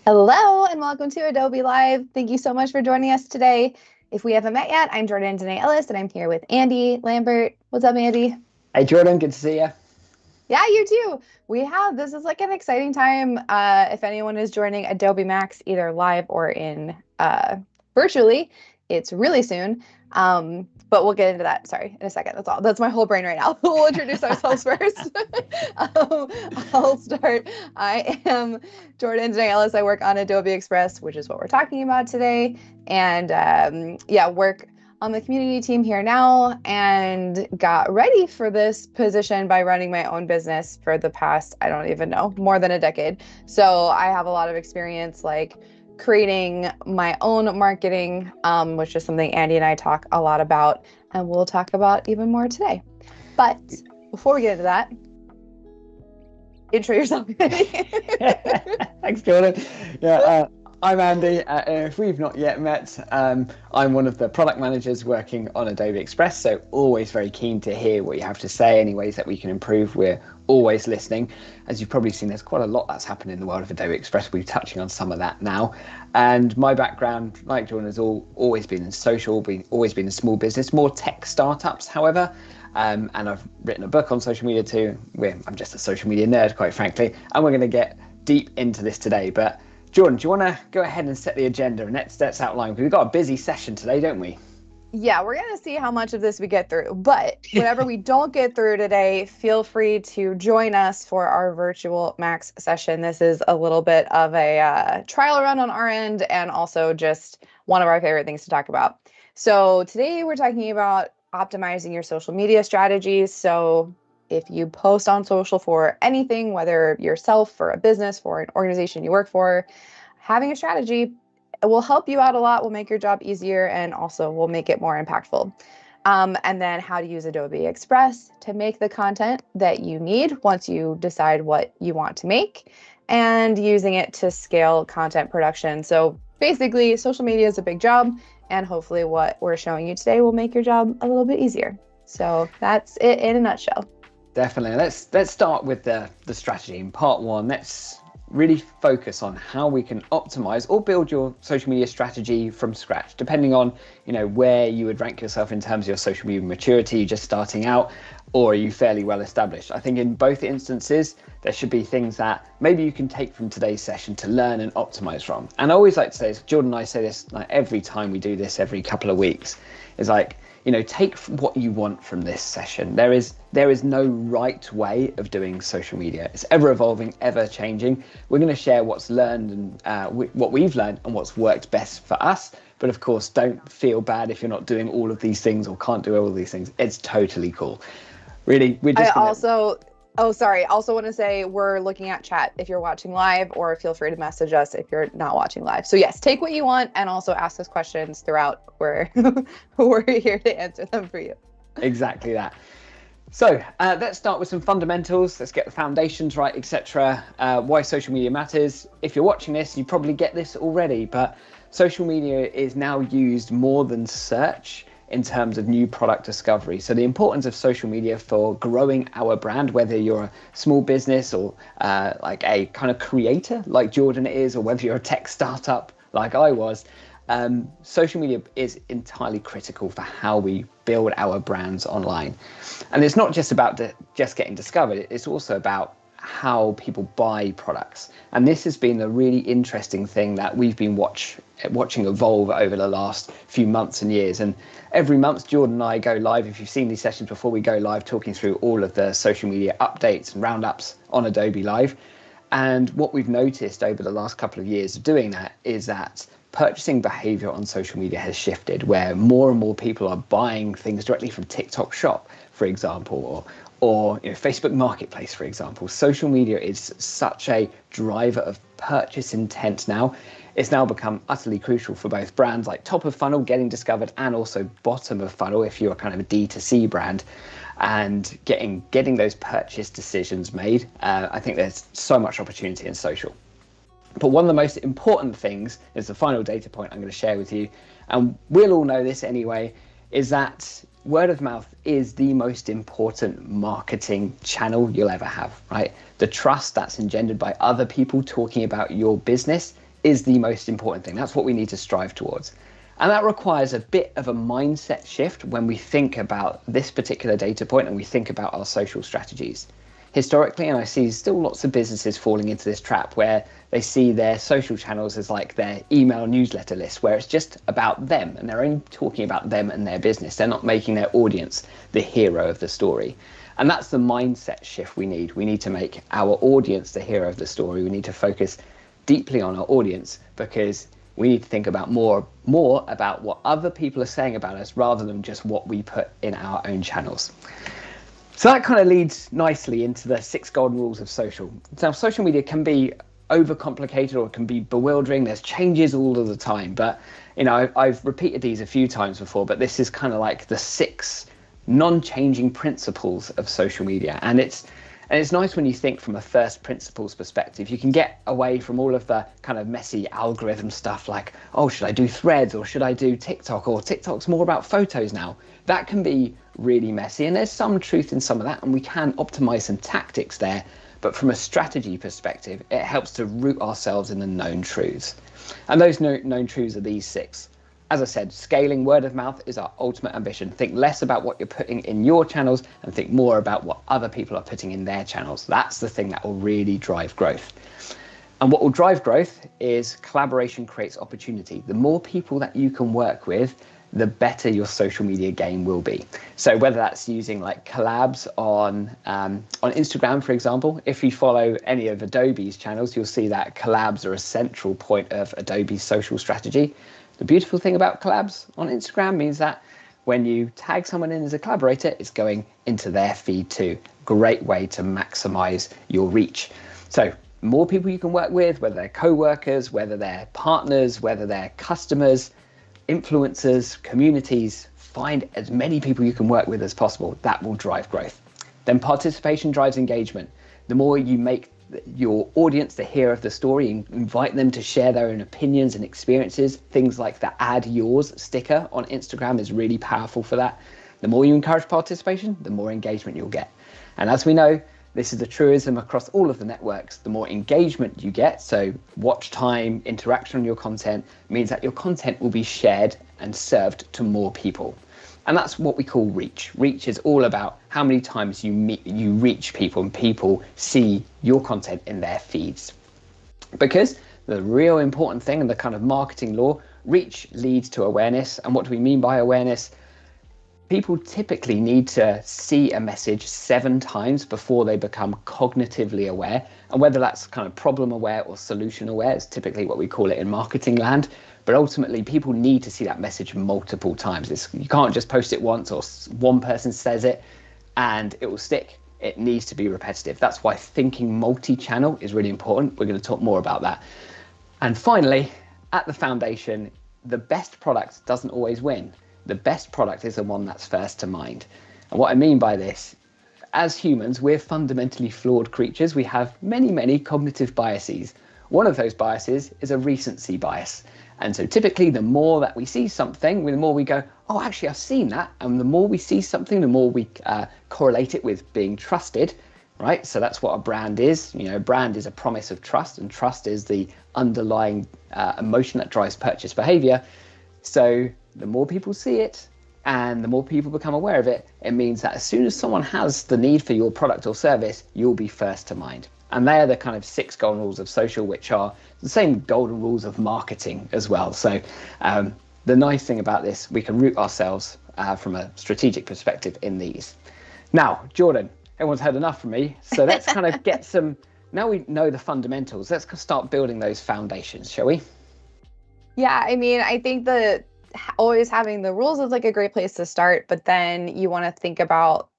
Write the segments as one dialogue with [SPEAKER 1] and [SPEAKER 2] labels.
[SPEAKER 1] Hello and welcome to Adobe Live. Thank you so much for joining us today. If we haven't met yet, I'm Dené Ellis and I'm here with Andy Lambert. What's up, Andy?
[SPEAKER 2] Hey Jordan, good to see you.
[SPEAKER 1] Yeah, you too. This is like an exciting time. If anyone is joining Adobe Max either live or in virtually, it's really soon. But we'll get into that. Sorry, in a second. That's all. That's my whole brain right now. We'll introduce ourselves first. um, I'll start. I am Jordan Dené Ellis. I work on Adobe Express, which is what we're talking about today. And work on the community team here now and got ready for this position by running my own business for the past, I don't even know, more than a decade. So I have a lot of experience like creating my own marketing, which is something Andy and I talk a lot about, and we'll talk about even more today. But before we get into that, intro yourself.
[SPEAKER 2] Thanks, Jordan. Yeah, I'm Andy. If we've not yet met, I'm one of the product managers working on Adobe Express, so always very keen to hear what you have to say, any ways that we can improve. We're always listening. As you've probably seen, there's quite a lot that's happened in the world of Adobe Express. We're touching on some of that now. And my background, like Jordan, has always been in social, always been in small business, more tech startups, however. And I've written a book on social media too. I'm just a social media nerd, quite frankly, and we're going to get deep into this today. But Jordan, do you want to go ahead and set the agenda and let's outline, because we've got a busy session today, don't we?
[SPEAKER 1] Yeah, we're going to see how much of this we get through. But whatever we don't get through today, feel free to join us for our virtual Max session. This is a little bit of a trial run on our end and also just one of our favorite things to talk about. So today we're talking about optimizing your social media strategies. So if you post on social for anything, whether yourself, for a business, for an organization you work for, having a strategy will help you out a lot, will make your job easier, and also will make it more impactful. And then how to use Adobe Express to make the content that you need once you decide what you want to make, and using it to scale content production. So basically, social media is a big job, and hopefully what we're showing you today will make your job a little bit easier. So that's it in a nutshell.
[SPEAKER 2] Definitely. Let's start with the strategy in part one. Let's really focus on how we can optimize or build your social media strategy from scratch, depending on where you would rank yourself in terms of your social media maturity. You're just starting out, or are you fairly well established? I think in both instances there should be things that maybe you can take from today's session to learn and optimize from. And I always like to say this, Jordan and I say this like every time we do this, every couple of weeks, is like, take what you want from this session. There is no right way of doing social media. It's ever evolving, ever changing. We're going to share what's learned and what we've learned and what's worked best for us. But of course, don't feel bad if you're not doing all of these things or can't do all of these things. It's totally cool. Really, we're just
[SPEAKER 1] also want to say we're looking at chat if you're watching live, or feel free to message us if you're not watching live. So yes, take what you want and also ask us questions throughout. We're here to answer them for you.
[SPEAKER 2] Exactly that. So let's start with some fundamentals. Let's get the foundations right, etc. Why social media matters. If you're watching this, you probably get this already, but social media is now used more than search in terms of new product discovery. So the importance of social media for growing our brand, whether you're a small business or like a kind of creator like Jordan is, or whether you're a tech startup like I was, social media is entirely critical for how we build our brands online. And it's not just about just getting discovered, it's also about how people buy products. And this has been a really interesting thing that we've been watching evolve over the last few months and years. And every month, Jordan and I go live. If you've seen these sessions before, we go live talking through all of the social media updates and roundups on Adobe Live. And what we've noticed over the last couple of years of doing that is that purchasing behavior on social media has shifted, where more and more people are buying things directly from TikTok Shop, for example, or Facebook Marketplace, for example. Social media is such a driver of purchase intent now. It's now become utterly crucial for both brands like top of funnel, getting discovered, and also bottom of funnel if you're kind of a D2C brand, and getting those purchase decisions made. I think there's so much opportunity in social. But one of the most important things is the final data point I'm going to share with you, and we'll all know this anyway, is that word of mouth is the most important marketing channel you'll ever have, right? The trust that's engendered by other people talking about your business is the most important thing. That's what we need to strive towards. And that requires a bit of a mindset shift when we think about this particular data point and we think about our social strategies. Historically, and I see still lots of businesses falling into this trap where they see their social channels as like their email newsletter list, where it's just about them and they're only talking about them and their business. They're not making their audience the hero of the story. And that's the mindset shift we need. We need to make our audience the hero of the story. We need to focus deeply on our audience, because we need to think about more about what other people are saying about us rather than just what we put in our own channels. So that kind of leads nicely into the 6 golden rules of social. Now, social media can be overcomplicated or it can be bewildering. There's changes all of the time, but you know, I've repeated these a few times before, but this is kind of like the 6 non-changing principles of social media. And it's nice when you think from a first principles perspective. You can get away from all of the kind of messy algorithm stuff like, oh, should I do threads or should I do TikTok, or TikTok's more about photos now. That can be really messy, and there's some truth in some of that, and we can optimize some tactics there. But from a strategy perspective, it helps to root ourselves in the known truths. And those known truths are these 6. As I said, scaling word of mouth is our ultimate ambition. Think less about what you're putting in your channels and think more about what other people are putting in their channels. That's the thing that will really drive growth. And what will drive growth is collaboration creates opportunity. The more people that you can work with, the better your social media game will be. So whether that's using like collabs on Instagram, for example, if you follow any of Adobe's channels, you'll see that collabs are a central point of Adobe's social strategy. The beautiful thing about collabs on Instagram means that when you tag someone in as a collaborator, it's going into their feed too. Great way to maximize your reach. So more people you can work with, whether they're co-workers, whether they're partners, whether they're customers, influencers, communities, find as many people you can work with as possible. That will drive growth. Then participation drives engagement. The more you make your audience the hero of the story and invite them to share their own opinions and experiences, things like the add yours sticker on Instagram is really powerful for that. The more you encourage participation, the more engagement you'll get. And as we know, this is a truism across all of the networks. The more engagement you get, so watch time, interaction on your content, means that your content will be shared and served to more people. And that's what we call reach. Reach is all about how many times you reach people and people see your content in their feeds. Because the real important thing in the kind of marketing law, reach leads to awareness. And what do we mean by awareness? People typically need to see a message 7 times before they become cognitively aware. And whether that's kind of problem aware or solution aware is typically what we call it in marketing land. But ultimately, people need to see that message multiple times. You can't just post it once or one person says it and it will stick. It needs to be repetitive. That's why thinking multi-channel is really important. We're going to talk more about that. And finally, at the foundation, the best product doesn't always win. The best product is the one that's first to mind. And what I mean by this, as humans, we're fundamentally flawed creatures. We have many, many cognitive biases. One of those biases is a recency bias. And so typically the more that we see something, the more we go, oh, actually, I've seen that. And the more we see something, the more we correlate it with being trusted, right? So that's what a brand is. You know, a brand is a promise of trust, and trust is the underlying emotion that drives purchase behavior. So the more people see it and the more people become aware of it, it means that as soon as someone has the need for your product or service, you'll be first to mind. And they are the kind of 6 golden rules of social, which are the same golden rules of marketing as well. So the nice thing about this, we can root ourselves from a strategic perspective in these. Now, Jordan, everyone's had enough from me. So let's kind of get some, now we know the fundamentals, let's start building those foundations, shall we?
[SPEAKER 1] Yeah, I mean, I think that always having the rules is like a great place to start, but then you want to think about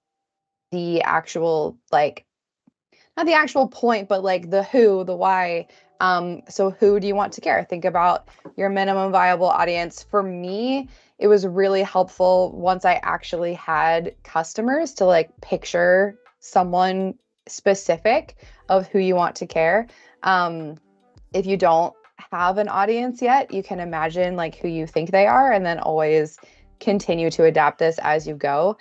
[SPEAKER 1] the actual, like, not the actual point, but like the who, the why. So who do you want to care? Think about your minimum viable audience. For me, it was really helpful once I actually had customers to like picture someone specific of who you want to care. If you don't have an audience yet, you can imagine like who you think they are, and then always continue to adapt this as you go.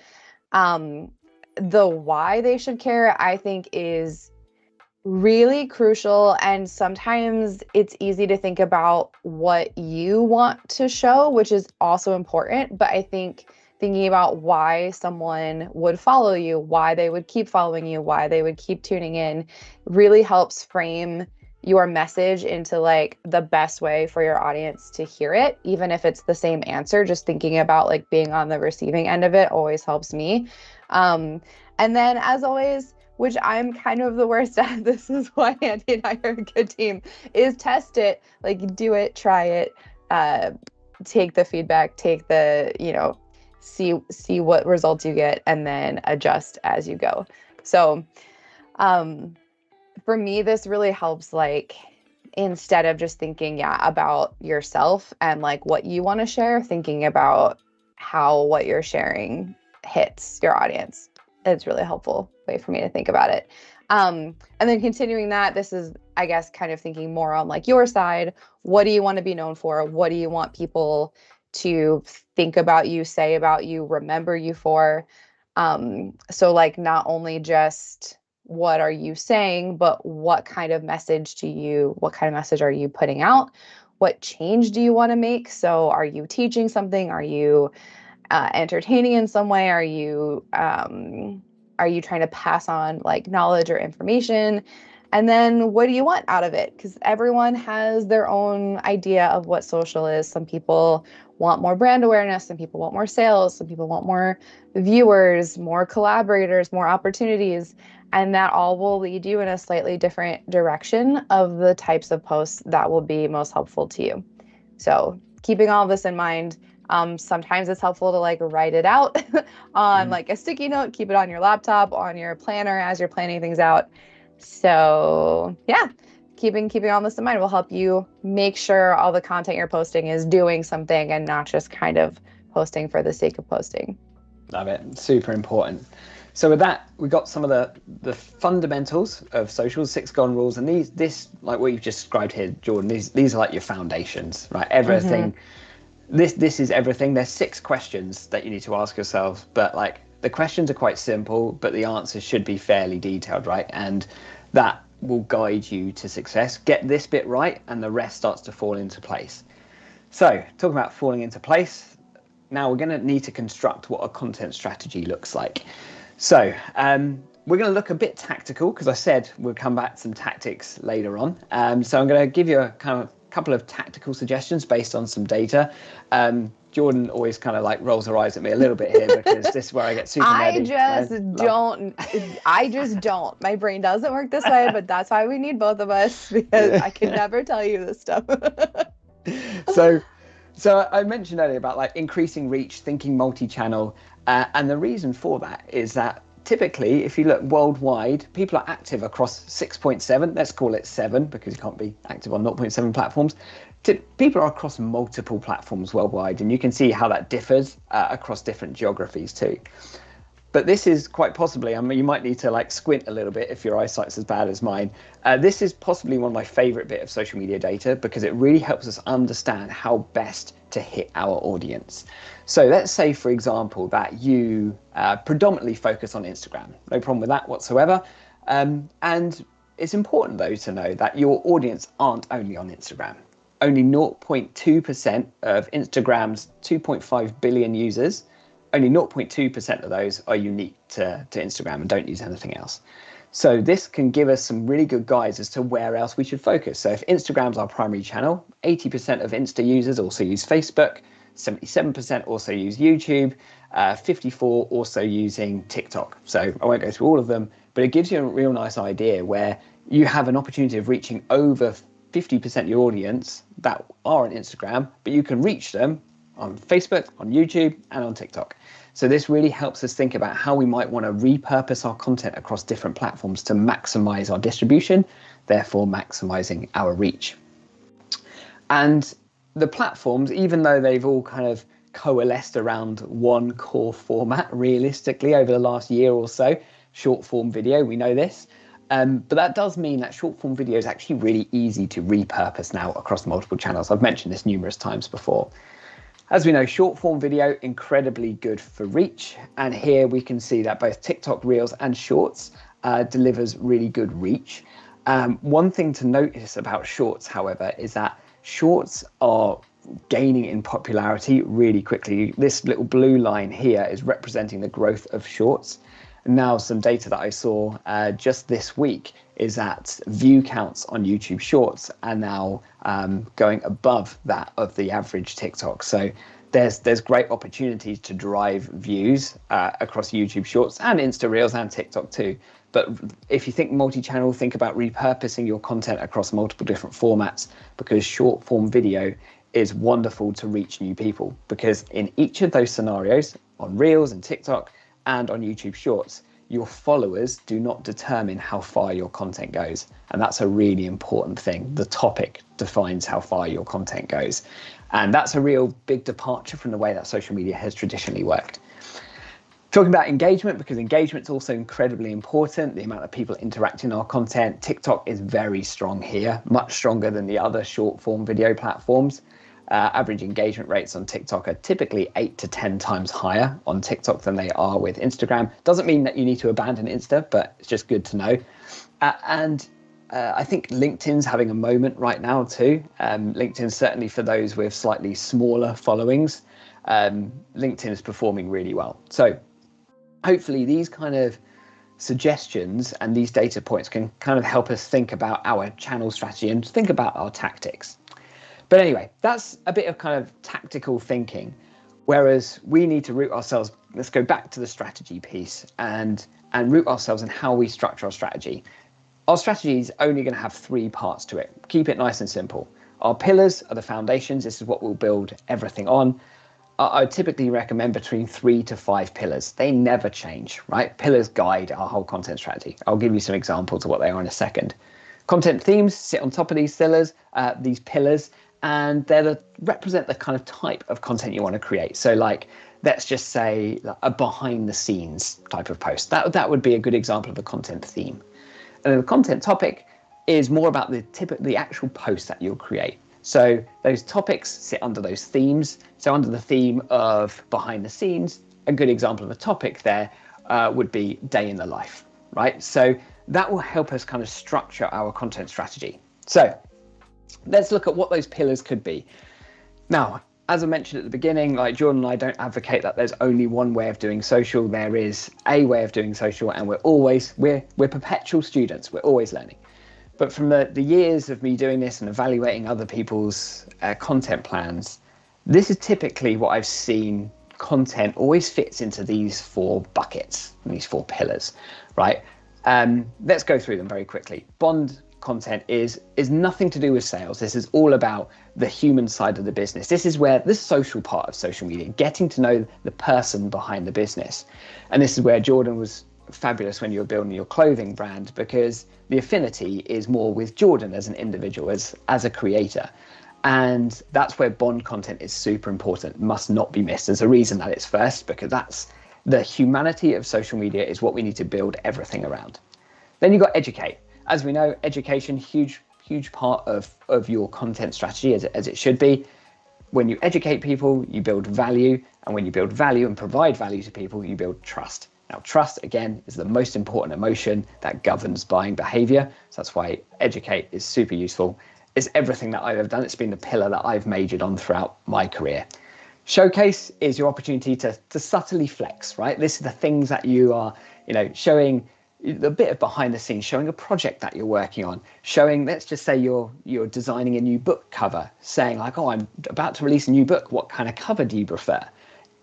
[SPEAKER 1] The why they should care, I think, is Really crucial. And sometimes it's easy to think about what you want to show, which is also important. But I think thinking about why someone would follow you, why they would keep following you, why they would keep tuning in really helps frame your message into like the best way for your audience to hear it, even if it's the same answer. Just thinking about like being on the receiving end of it always helps me. And then, as always, which I'm kind of the worst at, this is why Andy and I are a good team, is test it, like do it, try it, take the feedback, take the, see what results you get, and then adjust as you go. So for me, this really helps, like, instead of just thinking, about yourself and like what you want to share, thinking about how what you're sharing hits your audience. It's really helpful way for me to think about it. And then continuing that, this is, I guess, kind of thinking more on like your side. What do you want to be known for? What do you want people to think about you, say about you, remember you for? So like not only just what are you saying, but what kind of message are you putting out? What change do you want to make? So are you teaching something? Are you entertaining in some way? Are you trying to pass on like knowledge or information? And then what do you want out of it? Because everyone has their own idea of what social is. Some people want more brand awareness. Some people want more sales. Some people want more viewers, more collaborators, more opportunities. And that all will lead you in a slightly different direction of the types of posts that will be most helpful to you. So keeping all this in mind, sometimes it's helpful to like write it out on like a sticky note, keep it on your laptop, on your planner as you're planning things out. So yeah, keeping all this in mind will help you make sure all the content you're posting is doing something and not just kind of posting for the sake of posting.
[SPEAKER 2] Love it. Super important. So with that, we got some of the fundamentals of social, 6 golden rules, and this like what you've just described here, Jordan. These are like your foundations, right? Everything. This is everything. There's 6 questions that you need to ask yourself, but like the questions are quite simple, but the answers should be fairly detailed, right? And that will guide you to success. Get this bit right, and the rest starts to fall into place. So talking about falling into place, now we're going to need to construct what a content strategy looks like. So we're going to look a bit tactical because I said we'll come back to some tactics later on. So I'm going to give you a kind of couple of tactical suggestions based on some data. Jordan always kind of like rolls her eyes at me a little bit here because this is where I get super nerdy.
[SPEAKER 1] I just don't. My brain doesn't work this way, but that's why we need both of us, because I can never tell you this stuff.
[SPEAKER 2] So I mentioned earlier about like increasing reach, thinking multi-channel, and the reason for that is that typically, if you look worldwide, people are active across 6.7, let's call it 7 because you can't be active on 0.7 platforms. People are across multiple platforms worldwide, and you can see how that differs across different geographies too. But this is quite possibly, I mean, you might need to like squint a little bit if your eyesight's as bad as mine. This is possibly one of my favorite bit of social media data because it really helps us understand how best to hit our audience. So let's say, for example, that you predominantly focus on Instagram. No problem with that whatsoever. And it's important though to know that your audience aren't only on Instagram. Only 0.2% of Instagram's 2.5 billion users, only 0.2% of those are unique to Instagram and don't use anything else. So this can give us some really good guides as to where else we should focus. So if Instagram's our primary channel, 80% of Insta users also use Facebook, 77% also use YouTube, 54% also using TikTok. So I won't go through all of them, but it gives you a real nice idea where you have an opportunity of reaching over 50% of your audience that are on Instagram, but you can reach them on Facebook, on YouTube, and on TikTok. So this really helps us think about how we might want to repurpose our content across different platforms to maximize our distribution, therefore maximizing our reach. And the platforms, even though they've all kind of coalesced around one core format realistically over the last year or so, short form video, we know this. But that does mean that short form video is actually really easy to repurpose now across multiple channels. I've mentioned this numerous times before. As we know, short form video, incredibly good for reach. And here we can see that both TikTok Reels and Shorts delivers really good reach. One thing to notice about shorts, however, is that shorts are gaining in popularity really quickly. This little blue line here is representing the growth of shorts. Now, some data that I saw just this week is that view counts on YouTube Shorts are now going above that of the average TikTok. So there's great opportunities to drive views across YouTube Shorts and Insta Reels and TikTok too. But if you think multi-channel, think about repurposing your content across multiple different formats, because short form video is wonderful to reach new people, because in each of those scenarios, on Reels and TikTok and on YouTube Shorts, your followers do not determine how far your content goes. And that's a really important thing. The topic defines how far your content goes. And that's a real big departure from the way that social media has traditionally worked. Talking about engagement, because engagement is also incredibly important, the amount of people interacting in our content. TikTok is very strong here, much stronger than the other short form video platforms. Average engagement rates on TikTok are typically 8 to 10 times higher on TikTok than they are with Instagram. Doesn't mean that you need to abandon Insta, but it's just good to know. I think LinkedIn's having a moment right now too. LinkedIn, certainly for those with slightly smaller followings, LinkedIn is performing really well. So hopefully these kind of suggestions and these data points can kind of help us think about our channel strategy and think about our tactics. But anyway, that's a bit of kind of tactical thinking, whereas we need to root ourselves. Let's go back to the strategy piece and root ourselves in how we structure our strategy. Our strategy is only going to have 3 parts to it. Keep it nice and simple. Our pillars are the foundations. This is what we'll build everything on. I typically recommend between 3 to 5 pillars. They never change, right? Pillars guide our whole content strategy. I'll give you some examples of what they are in a second. Content themes sit on top of these pillars, and they represent the kind of type of content you want to create. So like, let's just say a behind the scenes type of post. That would be a good example of a content theme. And then the content topic is more about the actual post that you'll create. So those topics sit under those themes. So under the theme of behind the scenes, a good example of a topic there would be day in the life, right? So that will help us kind of structure our content strategy. So let's look at what those pillars could be. Now, as I mentioned at the beginning, like Jordan and I don't advocate that there's only one way of doing social. There is a way of doing social, and we're perpetual students. We're always learning. But from the years of me doing this and evaluating other people's content plans, this is typically what I've seen. Content always fits into these 4 buckets, these 4 pillars, right? Let's go through them very quickly. Bond content is nothing to do with sales. This is all about the human side of the business. This is where the social part of social media, getting to know the person behind the business. And this is where Jordan was fabulous when you were building your clothing brand, because the affinity is more with Jordan as an individual, as a creator. And that's where bond content is super important, must not be missed. There's a reason that it's first, because that's the humanity of social media is what we need to build everything around. Then you've got educate. As we know, education, huge part of your content strategy, as it should be. When you educate people, you build value. And when you build value and provide value to people, you build trust. Now, trust, again, is the most important emotion that governs buying behavior. So that's why educate is super useful. It's everything that I've ever done. It's been the pillar that I've majored on throughout my career. Showcase is your opportunity to subtly flex, right? This is the things that you are, showing the bit of behind the scenes, showing a project that you're working on, showing, let's just say you're designing a new book cover, saying like, oh, I'm about to release a new book. What kind of cover do you prefer?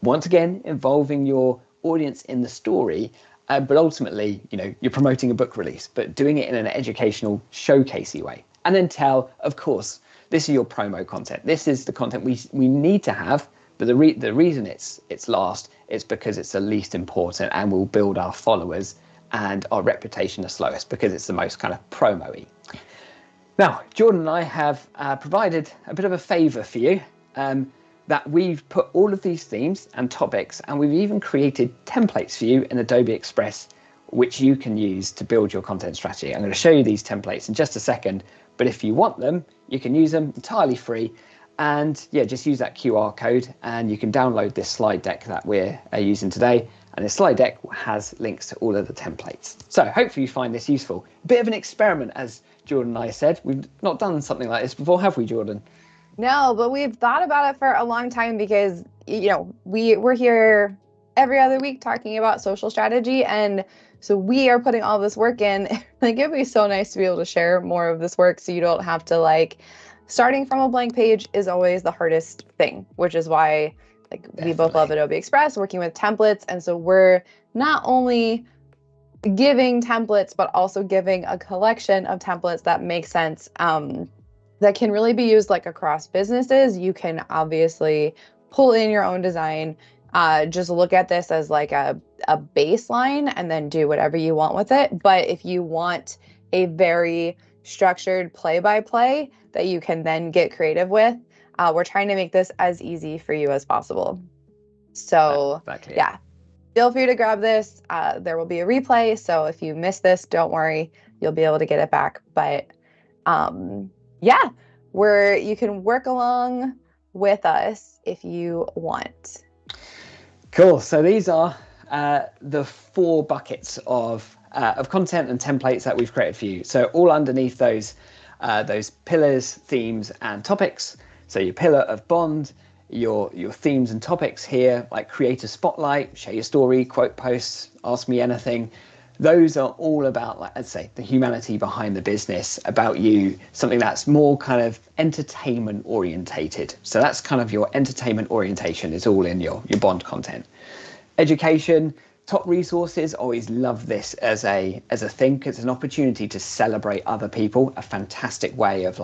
[SPEAKER 2] Once again, involving your audience in the story, but ultimately, you're promoting a book release, but doing it in an educational, showcasey way. And then tell, of course, this is your promo content. This is the content we need to have, but the reason it's last is because it's the least important and will build our followers and our reputation the slowest, because it's the most kind of promo-y. Now, Jordan and I have provided a bit of a favor for you, that we've put all of these themes and topics, and we've even created templates for you in Adobe Express, which you can use to build your content strategy. I'm going to show you these templates in just a second, but if you want them, you can use them entirely free. And yeah, just use that QR code and you can download this slide deck that we're using today, And the slide deck has links to all of the templates. So hopefully you find this useful. A bit of an experiment, as Jordan and I said. We've not done something like this before, have we, Jordan?
[SPEAKER 1] No, but we've thought about it for a long time because, we're here every other week talking about social strategy. And so we are putting all this work in. Like, it'd be so nice to be able to share more of this work so you don't have to, starting from a blank page is always the hardest thing, which is why we both love Adobe Express, working with templates. And so we're not only giving templates, but also giving a collection of templates that make sense, that can really be used across businesses. You can obviously pull in your own design, just look at this as a baseline and then do whatever you want with it. But if you want a very structured play-by-play that you can then get creative with, we're trying to make this as easy for you as possible. So yeah, feel free to grab this. There will be a replay. So if you miss this, don't worry, you'll be able to get it back. But yeah, you can work along with us if you want.
[SPEAKER 2] Cool. So these are the 4 buckets of content and templates that we've created for you. So all underneath those pillars, themes, and topics. So your pillar of bond, your themes and topics here, like create a spotlight, share your story, quote posts, ask me anything. Those are all about, I'd say, the humanity behind the business, about you, something that's more kind of entertainment orientated. So that's kind of your entertainment orientation is all in your bond content. Education, top resources, always love this as a thing, because it's an opportunity to celebrate other people, a fantastic way of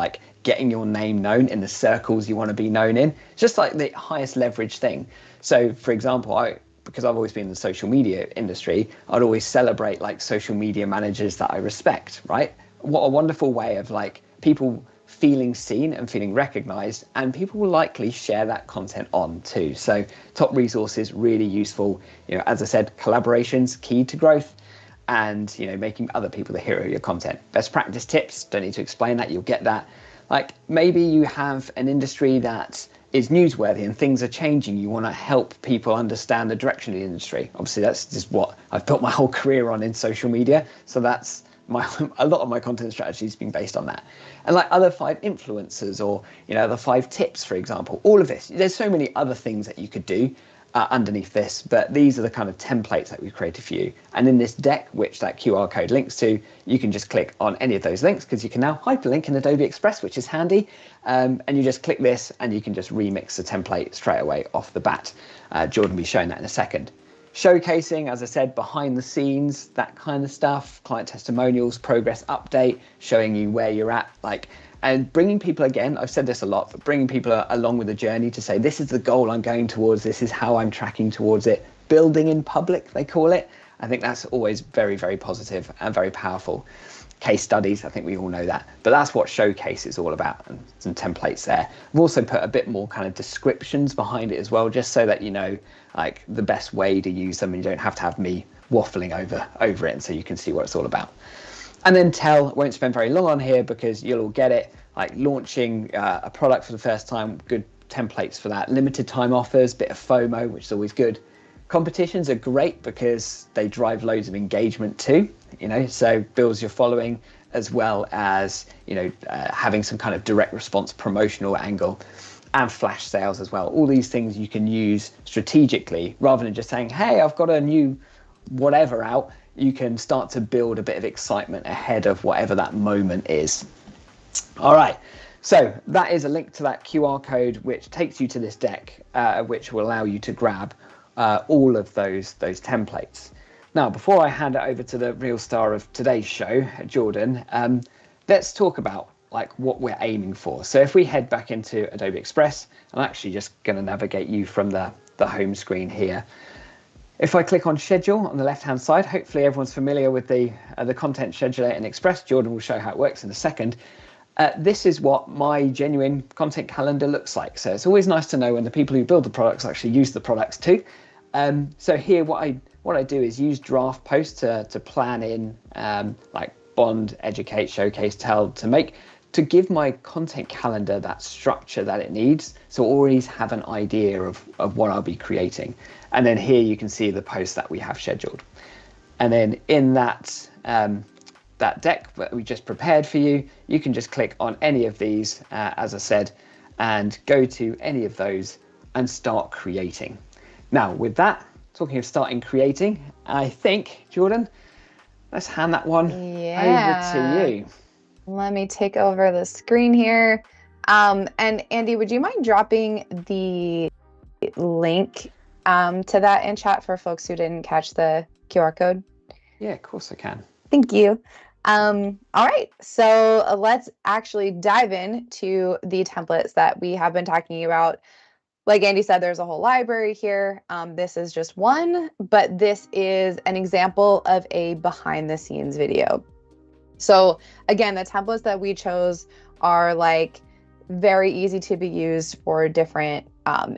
[SPEAKER 2] getting your name known in the circles you want to be known in. It's just the highest leverage thing. So for example, because I've always been in the social media industry, I'd always celebrate social media managers that I respect, right? What a wonderful way of people feeling seen and feeling recognized, and people will likely share that content on too. So top resources, really useful. As I said, collaborations, key to growth, and making other people the hero of your content. Best practice tips, don't need to explain that, you'll get that. Maybe you have an industry that is newsworthy and things are changing. You want to help people understand the direction of the industry. Obviously, that's just what I've built my whole career on in social media. So that's a lot of my content strategy has been based on that. And other 5 influencers or, the 5 tips, for example, all of this. There's so many other things that you could do underneath this, but these are the kind of templates that we've created for you. And in this deck, which that QR code links to, you can just click on any of those links, because you can now hyperlink in Adobe Express, which is handy. And you just click this and you can just remix the template straight away off the bat. Jordan will be showing that in a second. Showcasing, as I said, behind the scenes, that kind of stuff, client testimonials, progress update, showing you where you're at, and bringing people, again, I've said this a lot, but bringing people along with the journey to say, this is the goal I'm going towards, this is how I'm tracking towards it. Building in public, they call it. I think that's always very, very positive and very powerful. Case studies, I think we all know that, but that's what Showcase is all about, and some templates there. I've also put a bit more kind of descriptions behind it as well, just so that the best way to use them, and you don't have to have me waffling over it, and so you can see what it's all about. And then won't spend very long on here because you'll all get it, launching a product for the first time, good templates for that. Limited time offers, bit of FOMO, which is always good. Competitions are great because they drive loads of engagement too, so builds your following, as well as, having some kind of direct response promotional angle, and flash sales as well. All these things you can use strategically rather than just saying, hey, I've got a new whatever out. You can start to build a bit of excitement ahead of whatever that moment is. All right, so that is a link to that QR code, which takes you to this deck, which will allow you to grab all of those templates. Now, before I hand it over to the real star of today's show, Jordan, let's talk about what we're aiming for. So if we head back into Adobe Express, I'm actually just going to navigate you from the home screen here. If I click on schedule on the left hand side, hopefully everyone's familiar with the content scheduler in Express. Jordan will show how it works in a second. This is what my genuine content calendar looks like. So it's always nice to know when the people who build the products actually use the products too. So here what I do is use draft posts to plan in bond, educate, showcase, tell, to give my content calendar that structure that it needs. So always have an idea of what I'll be creating. And then here you can see the post that we have scheduled. And then in that that deck that we just prepared for you, you can just click on any of these, as I said, and go to any of those and start creating. Now, with that, talking of starting creating, I think, Jordan, let's hand that one over to you.
[SPEAKER 1] Let me take over the screen here. And Andy, would you mind dropping the link to that in chat for folks who didn't catch the QR code?
[SPEAKER 2] Yeah, of course I can.
[SPEAKER 1] Thank you. All right, so let's actually dive into the templates that we have been talking about. Like Andy said, there's a whole library here. This is just one, but this is an example of a behind the scenes video. So again, the templates that we chose are like very easy to be used for different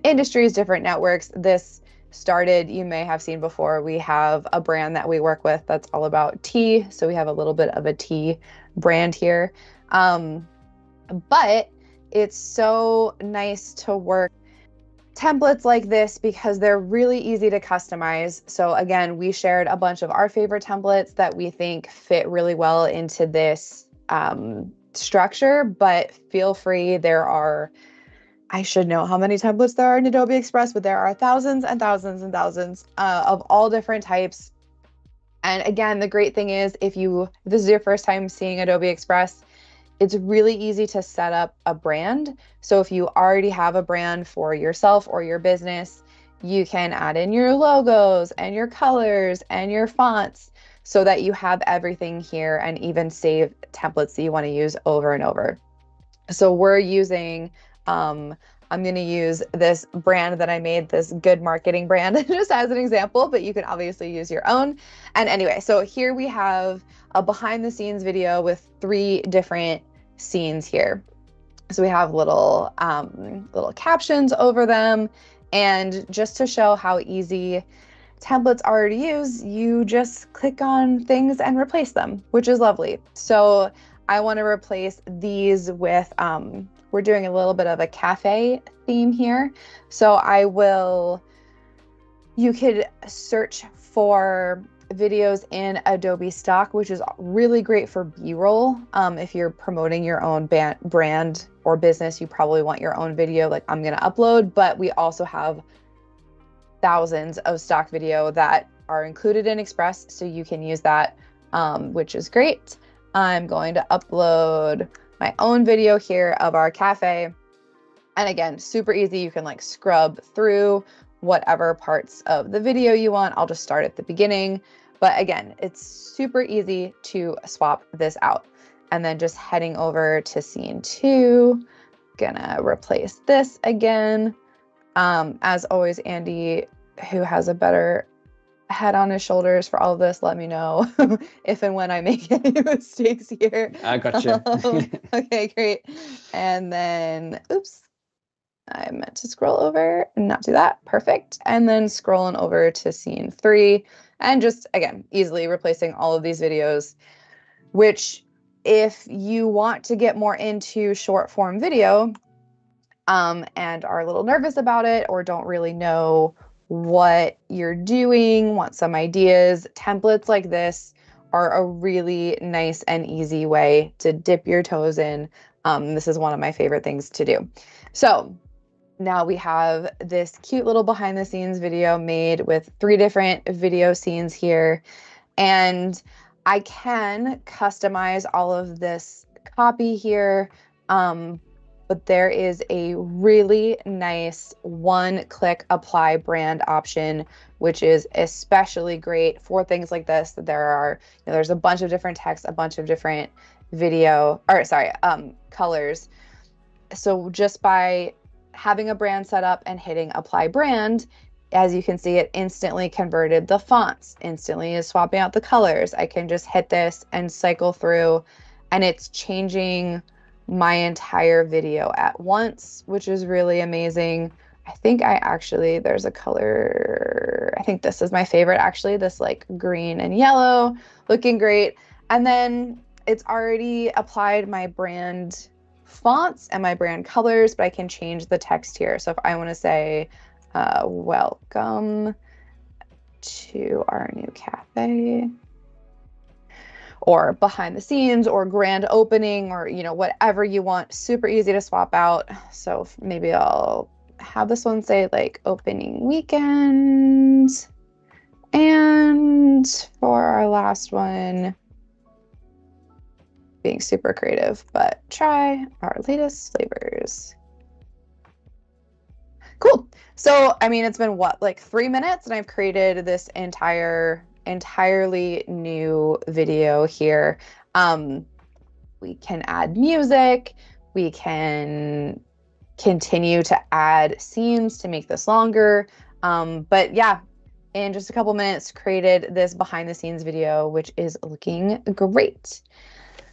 [SPEAKER 1] industries, different networks. This started, you may have seen before, we have a brand that we work with that's all about tea. So we have a little bit of a tea brand here. But it's so nice to work templates like this because they're really easy to customize. So again, we shared a bunch of our favorite templates that we think fit really well into this structure, but feel free. There are, I should know how many templates there are in Adobe Express, but there are thousands and thousands and thousands of all different types. And again, the great thing is if this is your first time seeing Adobe Express, it's really easy to set up a brand. So if you already have a brand for yourself or your business, you can add in your logos and your colors and your fonts so that you have everything here and even save templates that you want to use over and over. So we're using, I'm going to use this brand that I made, this Good Marketing brand, just as an example, but you can obviously use your own. And anyway, so here we have a behind the scenes video with 3 different scenes here. So we have little captions over them. And just to show how easy templates are to use, you just click on things and replace them, which is lovely. So I want to replace these with, we're doing a little bit of a cafe theme here. So you could search for videos in Adobe Stock, which is really great for B-roll. If you're promoting your own brand or business, you probably want your own video like I'm going to upload, but we also have thousands of stock video that are included in Express, so you can use that, which is great. I'm going to upload my own video here of our cafe. And again, super easy. You can like scrub through whatever parts of the video you want. I'll just start at the beginning. But again, it's super easy to swap this out. And then just heading over to scene 2, gonna replace this again. As always, Andy, who has a better head on his shoulders for all of this, let me know if and when I make any mistakes here.
[SPEAKER 2] I gotcha.
[SPEAKER 1] Okay, great. And then, oops, I meant to scroll over and not do that. Perfect. And then scrolling over to scene 3 and just, again, easily replacing all of these videos, which if you want to get more into short form video and are a little nervous about it or don't really know what you're doing, want some ideas, templates like this are a really nice and easy way to dip your toes in. This is one of my favorite things to do. So now we have this cute little behind the scenes video made with 3 different video scenes here. And I can customize all of this copy here. But there is a really nice one-click apply brand option, which is especially great for things like this. There's a bunch of different text, a bunch of different colors. So just by having a brand set up and hitting apply brand, as you can see, it instantly converted the fonts, instantly is swapping out the colors. I can just hit this and cycle through, and it's changing my entire video at once, which is really amazing. I think there's a color, I think this is my favorite actually, this like green and yellow, looking great. And then it's already applied my brand fonts and my brand colors, but I can change the text here. So if I want to say welcome to our new cafe, or behind the scenes, or grand opening, or whatever you want. Super easy to swap out. So maybe I'll have this one say like opening weekend, and for our last one, being super creative, but try our latest flavors. Cool. So, I mean, it's been what, like 3 minutes, and I've created this entirely new video here. We can add music. We can continue to add scenes to make this longer. But yeah, in just a couple minutes, created this behind the scenes video, which is looking great.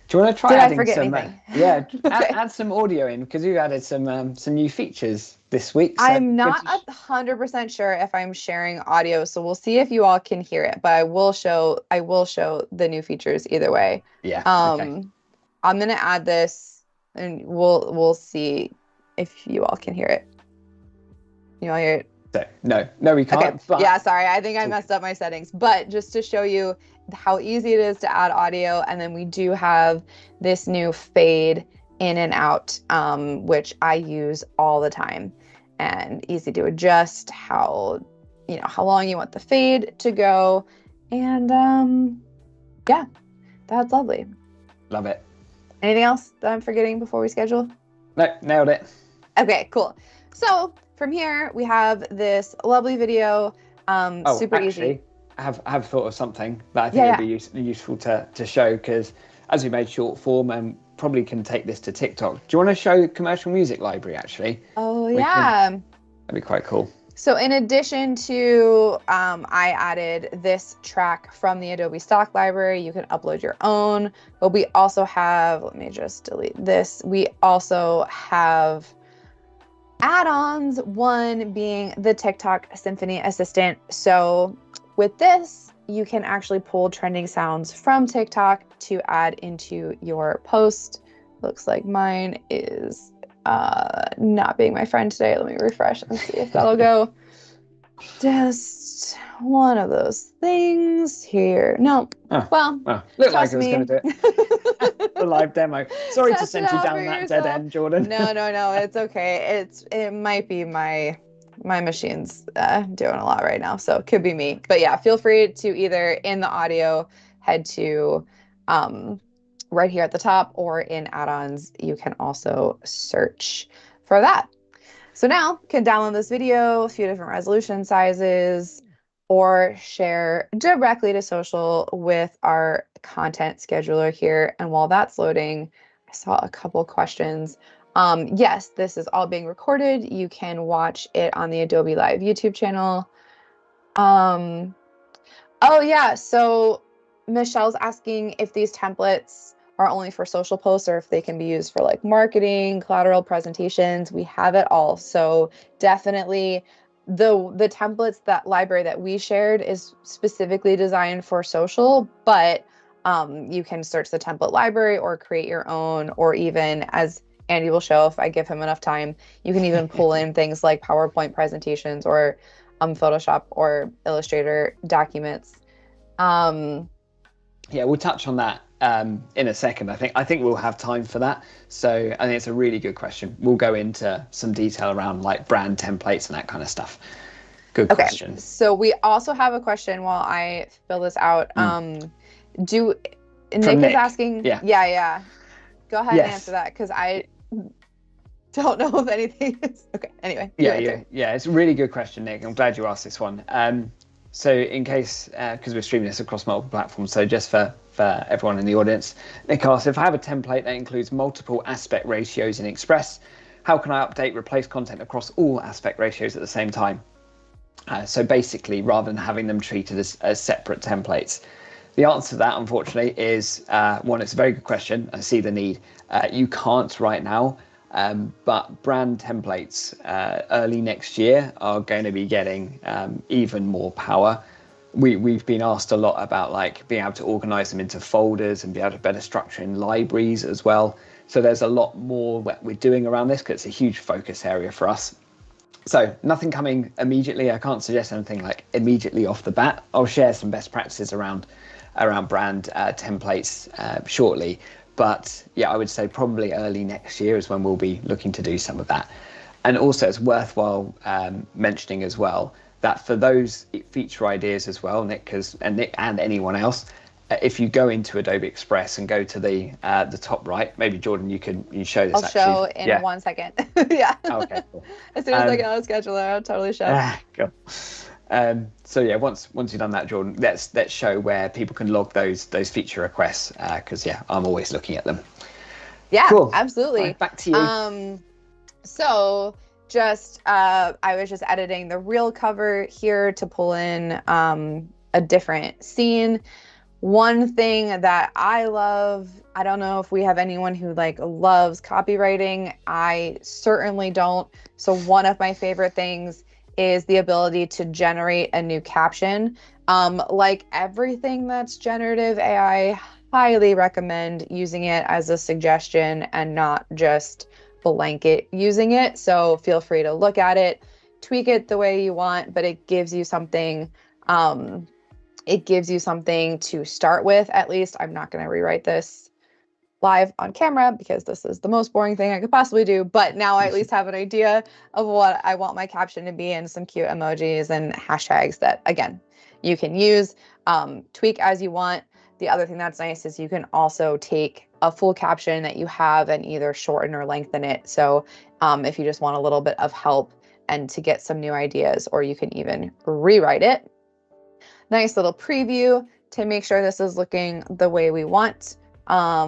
[SPEAKER 2] Do you want to try adding some?
[SPEAKER 1] Okay.
[SPEAKER 2] Add some audio in, because you added some new features this week. So
[SPEAKER 1] I'm not 100% sure if I'm sharing audio, so we'll see if you all can hear it. But I will show the new features either way.
[SPEAKER 2] Yeah. Okay.
[SPEAKER 1] I'm gonna add this, and we'll see if you all can hear it. You all hear it?
[SPEAKER 2] So, no, we can't.
[SPEAKER 1] Okay.
[SPEAKER 2] But...
[SPEAKER 1] Yeah, sorry. I think I messed up my settings. But just to show you how easy it is to add audio, and then we do have this new fade in and out, which I use all the time, and easy to adjust how long you want the fade to go, and yeah, that's lovely.
[SPEAKER 2] Love it.
[SPEAKER 1] Anything else that I'm forgetting before we schedule?
[SPEAKER 2] No, nailed it.
[SPEAKER 1] Okay, cool. So from here we have this lovely video. Super easy.
[SPEAKER 2] I have thought of something that I think would be useful to show, because as we made short form, and probably can take this to TikTok. Do you want to show commercial music library actually?
[SPEAKER 1] Oh yeah.
[SPEAKER 2] That'd be quite cool.
[SPEAKER 1] So in addition to, I added this track from the Adobe stock library. You can upload your own, but we also have, let me just delete this. We also have add-ons, one being the TikTok Symphony Assistant. So with this, you can actually pull trending sounds from TikTok to add into your post. Looks like mine is not being my friend today. Let me refresh and see if that'll go. Just one of those things here. No.
[SPEAKER 2] Looked like I was going to do it. The live demo. Sorry to send you down that dead end, Jordan.
[SPEAKER 1] No, it's okay. It might be my machine's doing a lot right now, so it could be me. But yeah, feel free to either in the audio head to right here at the top, or in add-ons you can also search for that. So now you can download this video, a few different resolution sizes, or share directly to social with our content scheduler here. And while that's loading, I saw a couple questions. Yes, this is all being recorded. You can watch it on the Adobe Live YouTube channel. Oh yeah, so Michelle's asking if these templates are only for social posts, or if they can be used for like marketing, collateral presentations. We have it all. So definitely the templates, that library that we shared is specifically designed for social, but you can search the template library or create your own, or even, as Andy will show if I give him enough time, you can even pull in things like PowerPoint presentations, or Photoshop or Illustrator documents.
[SPEAKER 2] Yeah, we'll touch on that in a second. I think we'll have time for that. So I think it's a really good question. We'll go into some detail around like brand templates and that kind of stuff. Good question.
[SPEAKER 1] So we also have a question while I fill this out. Nick is asking. Yeah. Go ahead and answer that, because I don't know if anything is okay. Anyway.
[SPEAKER 2] Yeah. It's a really good question, Nick. I'm glad you asked this one. So in case, because we're streaming this across multiple platforms, so just for everyone in the audience, Nick asked, if I have a template that includes multiple aspect ratios in Express, how can I update, replace content across all aspect ratios at the same time? So basically, rather than having them treated as separate templates. The answer to that, unfortunately, is one, it's a very good question. I see the need. You can't right now, but brand templates early next year are going to be getting even more power. We've been asked a lot about like being able to organize them into folders and be able to better structure in libraries as well. So there's a lot more that we're doing around this, because it's a huge focus area for us. So nothing coming immediately. I can't suggest anything like immediately off the bat. I'll share some best practices around brand templates shortly. But yeah, I would say probably early next year is when we'll be looking to do some of that. And also it's worthwhile mentioning as well that for those feature ideas as well, Nick and anyone else, if you go into Adobe Express and go to the top right, maybe Jordan, you show this.
[SPEAKER 1] I'll show in 1 second. Yeah.
[SPEAKER 2] Oh, okay, cool.
[SPEAKER 1] As soon as I get on a scheduler, I'll totally show.
[SPEAKER 2] Cool. So yeah, once you've done that, Jordan, let's show where people can log those feature requests, because I'm always looking at them.
[SPEAKER 1] Yeah,
[SPEAKER 2] cool.
[SPEAKER 1] Absolutely.
[SPEAKER 2] Right, back to you.
[SPEAKER 1] So just I was just editing the reel cover here to pull in a different scene. One thing that I love, I don't know if we have anyone who like loves copywriting. I certainly don't. So one of my favorite things is the ability to generate a new caption. Like everything that's generative AI, highly recommend using it as a suggestion and not just blanket using it. So feel free to look at it, tweak it the way you want, but it gives you something. It gives you something to start with. At least I'm not going to rewrite this live on camera because this is the most boring thing I could possibly do. But now I at least have an idea of what I want my caption to be and some cute emojis and hashtags that, again, you can use, tweak as you want. The other thing that's nice is you can also take a full caption that you have and either shorten or lengthen it. So if you just want a little bit of help and to get some new ideas, or you can even rewrite it. Nice little preview to make sure this is looking the way we want,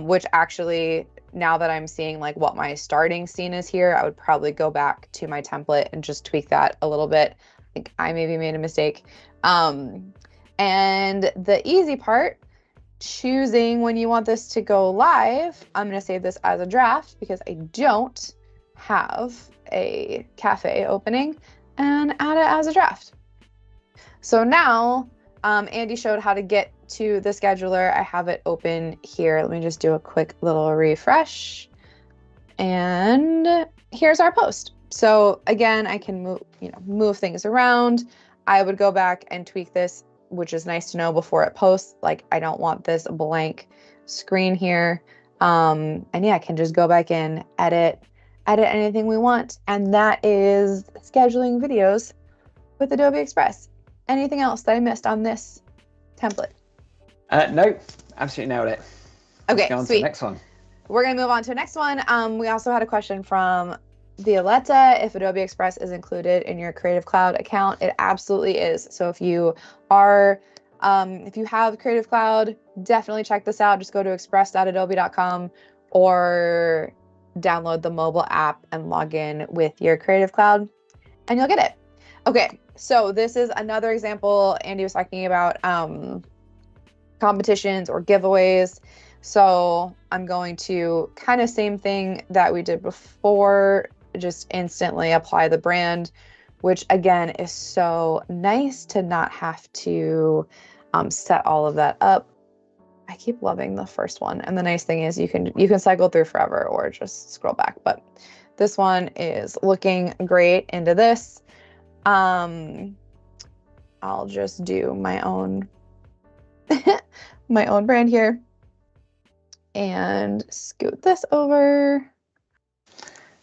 [SPEAKER 1] which actually, now that I'm seeing like what my starting scene is here, I would probably go back to my template and just tweak that a little bit. I think I maybe made a mistake. And the easy part, choosing when you want this to go live. I'm going to save this as a draft because I don't have a cafe opening, and add it as a draft. So now Andy showed how to get to the scheduler. I have it open here. Let me just do a quick little refresh. And here's our post. So again, I can move things around. I would go back and tweak this, which is nice to know before it posts. Like, I don't want this blank screen here. And yeah, I can just go back in, edit anything we want. And that is scheduling videos with Adobe Express. Anything else that I missed on this template?
[SPEAKER 2] No, absolutely nailed it.
[SPEAKER 1] Okay,
[SPEAKER 2] Go on
[SPEAKER 1] sweet.
[SPEAKER 2] to the next one.
[SPEAKER 1] We're going to move on to the next one. We also had a question from Violetta. If Adobe Express is included in your Creative Cloud account, it absolutely is. So if you are, if you have Creative Cloud, definitely check this out. Just go to express.adobe.com or download the mobile app and log in with your Creative Cloud, and you'll get it. Okay, so this is another example. Andy was talking about competitions or giveaways. So I'm going to kind of same thing that we did before, just instantly apply the brand, which again is so nice to not have to set all of that up. I keep loving the first one. And the nice thing is you can cycle through forever or just scroll back. But this one is looking great into this. I'll just do my own my own brand here and scoot this over.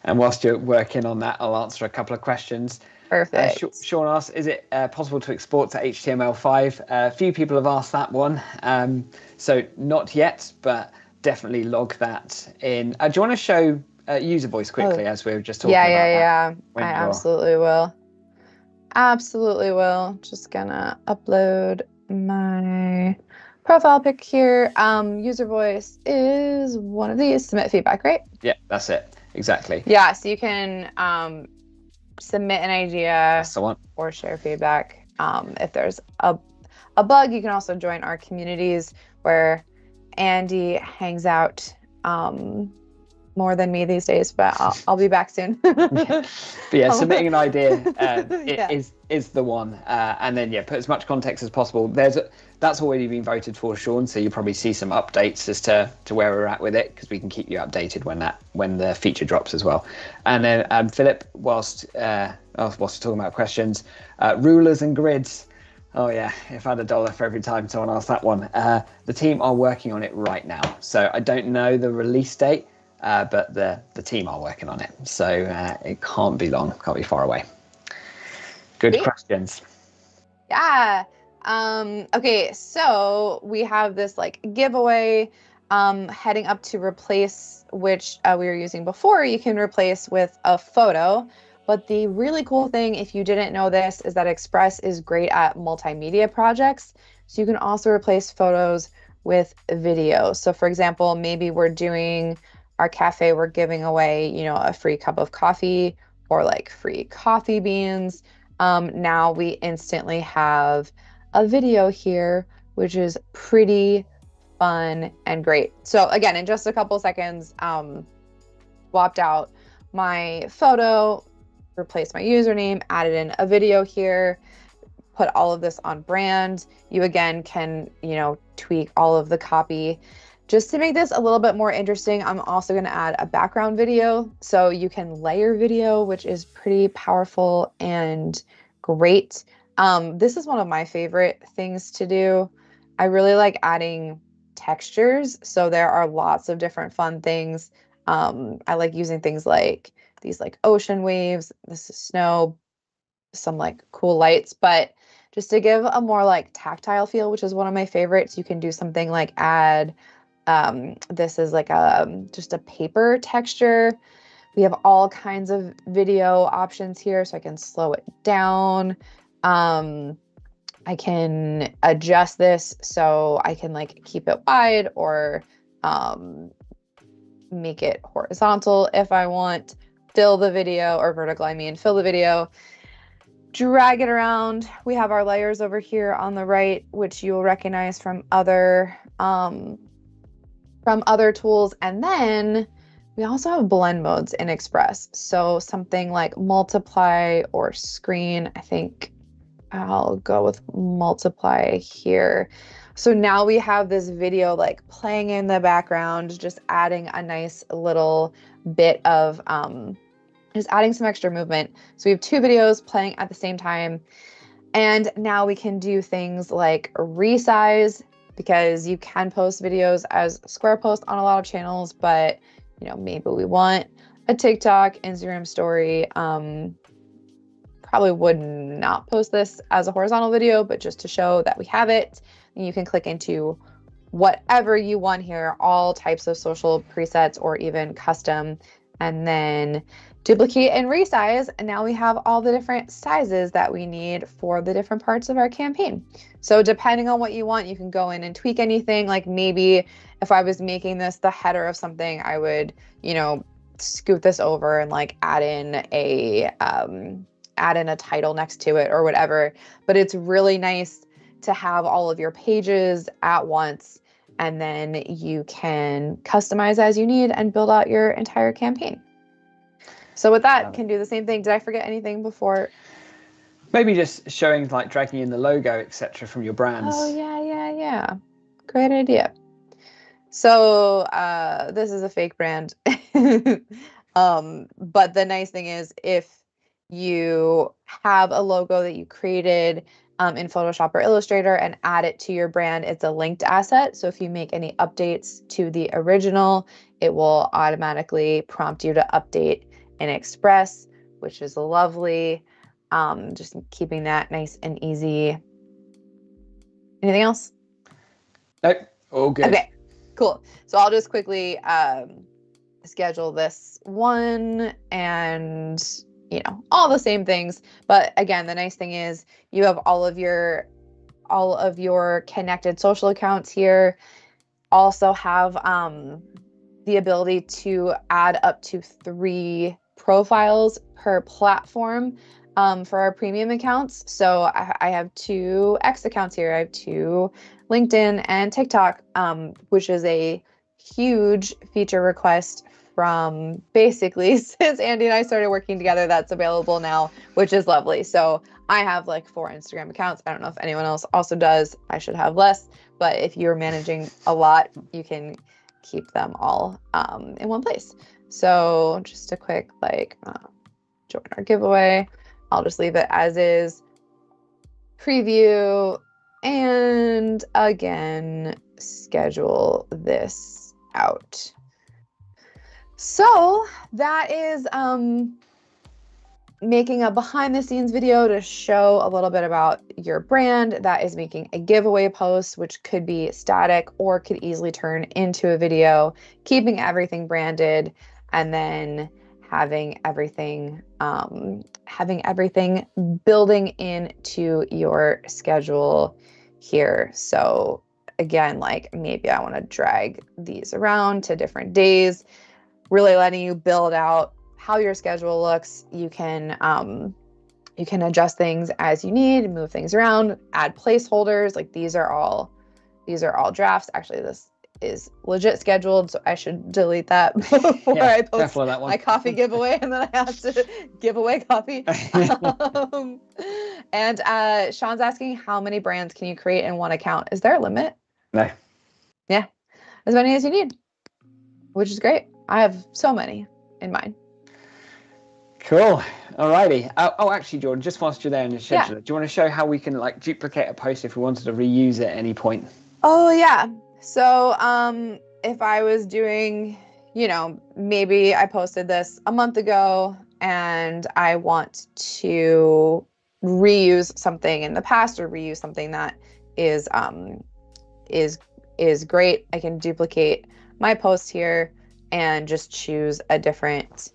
[SPEAKER 2] And whilst you're working on that, I'll answer a couple of questions.
[SPEAKER 1] Perfect.
[SPEAKER 2] Sean asks, is it possible to export to HTML5? A few people have asked that one. So not yet, but definitely log that in. Do you want to show user voice quickly as we were just talking about that?
[SPEAKER 1] Yeah. I absolutely will. Absolutely will. Just gonna upload my profile pic here. User voice is one of these. Submit feedback, right?
[SPEAKER 2] Yeah, that's it. Exactly.
[SPEAKER 1] Yeah, so you can submit an idea.
[SPEAKER 2] That's the one.
[SPEAKER 1] Or share feedback. If there's a bug, you can also join our communities where Andy hangs out more than me these days, but I'll be back soon.
[SPEAKER 2] But yeah, submitting an idea
[SPEAKER 1] Yeah.
[SPEAKER 2] is the one, and then put as much context as possible. That's already been voted for, Sean. So you'll probably see some updates as to where we're at with it, because we can keep you updated when the feature drops as well. And then Philip, whilst we're talking about questions, rulers and grids. Oh yeah, if I had $1 for every time someone asked that one. The team are working on it right now, so I don't know the release date. But the team are working on it, so it can't be long, can't be far away. Good
[SPEAKER 1] Sweet.
[SPEAKER 2] questions.
[SPEAKER 1] Yeah. Okay, so we have this like giveaway heading up to replace, which we were using before. You can replace with a photo. But the really cool thing, if you didn't know this, is that Express is great at multimedia projects. So you can also replace photos with video. So for example, maybe we're doing our cafe, we're giving away, a free cup of coffee or like free coffee beans. Now we instantly have a video here, which is pretty fun and great. So again, in just a couple seconds, swapped out my photo, replaced my username, added in a video here, put all of this on brand. You again can, tweak all of the copy. Just to make this a little bit more interesting, I'm also going to add a background video so you can layer video, which is pretty powerful and great. This is one of my favorite things to do. I really like adding textures. So there are lots of different fun things. I like using things like these like ocean waves. This is snow, some like cool lights, but just to give a more like tactile feel, which is one of my favorites, you can do something like add this is like just a paper texture. We have all kinds of video options here, so I can slow it down. I can adjust this so I can like keep it wide or make it horizontal if I want. Fill the video, or vertical, fill the video. Drag it around. We have our layers over here on the right, which you'll recognize from other tools. And then we also have blend modes in Express. So something like multiply or screen. I think I'll go with multiply here. So now we have this video like playing in the background, just adding a nice little bit of just adding some extra movement. So we have two videos playing at the same time. And now we can do things like resize, because you can post videos as square post on a lot of channels, but maybe we want a TikTok, Instagram story. Probably would not post this as a horizontal video, but just to show that we have it. And you can click into whatever you want here, all types of social presets or even custom, and then duplicate and resize. And now we have all the different sizes that we need for the different parts of our campaign. So depending on what you want, you can go in and tweak anything. Like maybe if I was making this the header of something, I would, scoot this over and like add in a title next to it or whatever. But it's really nice to have all of your pages at once, and then you can customize as you need and build out your entire campaign. So with that, can do the same thing. Did I forget anything before?
[SPEAKER 2] Maybe just showing, like dragging in the logo, etc., from your brands.
[SPEAKER 1] Oh, yeah. Great idea. So this is a fake brand. But the nice thing is, if you have a logo that you created in Photoshop or Illustrator and add it to your brand, it's a linked asset. So if you make any updates to the original, it will automatically prompt you to update in Express, which is lovely. Just keeping that nice and easy. Anything else?
[SPEAKER 2] Nope, all good.
[SPEAKER 1] Okay, cool. So I'll just quickly schedule this one and all the same things. But again, the nice thing is you have all of your connected social accounts here. Also have the ability to add up to 3 profiles per platform for our premium accounts. So I have 2 X accounts here. I have 2 LinkedIn and TikTok, which is a huge feature request from basically since Andy and I started working together that's available now, which is lovely. So I have like 4 Instagram accounts. I don't know if anyone else also does. I should have less, but if you're managing a lot, you can keep them all in one place. So just a quick join our giveaway. I'll just leave it as is. Preview, and again, schedule this out. So that is making a behind the scenes video to show a little bit about your brand. That is making a giveaway post, which could be static or could easily turn into a video, keeping everything branded, and then having everything building into your schedule here. So again, like maybe I want to drag these around to different days, really letting you build out how your schedule looks. You can adjust things as you need, move things around, add placeholders. Like these are all drafts. Actually, this is legit scheduled, so I should delete that before I post my coffee giveaway, and then I have to give away coffee. And Sean's asking, how many brands can you create in one account? Is there a limit?
[SPEAKER 2] No.
[SPEAKER 1] Yeah, as many as you need, which is great. I have so many in mind.
[SPEAKER 2] Cool. Alrighty. Oh, actually, Jordan, just whilst you're there in the scheduler, do you want to show how we can like duplicate a post if we wanted to reuse it at any point?
[SPEAKER 1] Oh yeah. So if I was doing, maybe I posted this a month ago and I want to reuse something in the past or reuse something that is great, I can duplicate my post here and just choose a different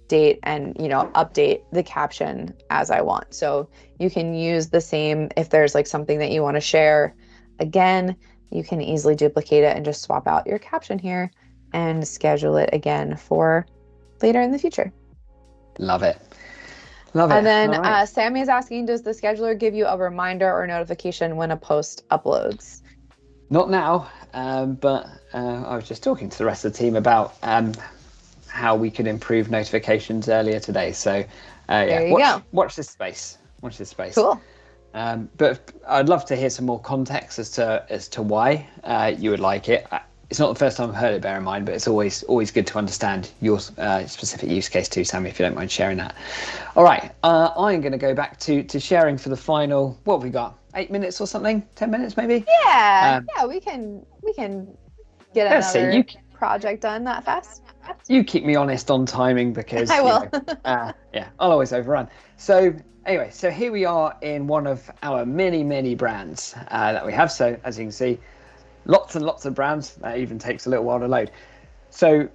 [SPEAKER 1] date and update the caption as I want. So you can use the same if there's like something that you want to share. Again, you can easily duplicate it and just swap out your caption here and schedule it again for later in the future.
[SPEAKER 2] Love it. Love it.
[SPEAKER 1] And then
[SPEAKER 2] right.
[SPEAKER 1] Sammy is asking, does the scheduler give you a reminder or notification when a post uploads?
[SPEAKER 2] Not now, but I was just talking to the rest of the team about how we could improve notifications earlier today. So watch this space. Watch this space.
[SPEAKER 1] Cool.
[SPEAKER 2] But I'd love to hear some more context as to why you would like it. It's not the first time I've heard it, bear in mind, but it's always good to understand your specific use case too, Sammy, if you don't mind sharing that. All right, I'm going to go back to sharing for the final, what have we got, 8 minutes or something, 10 minutes maybe?
[SPEAKER 1] Yeah, we can get another project done that fast.
[SPEAKER 2] You keep me honest on timing because
[SPEAKER 1] I will.
[SPEAKER 2] I'll always overrun. So anyway, so here we are in one of our many brands that we have. So as you can see, lots and lots of brands. That even takes a little while to load. So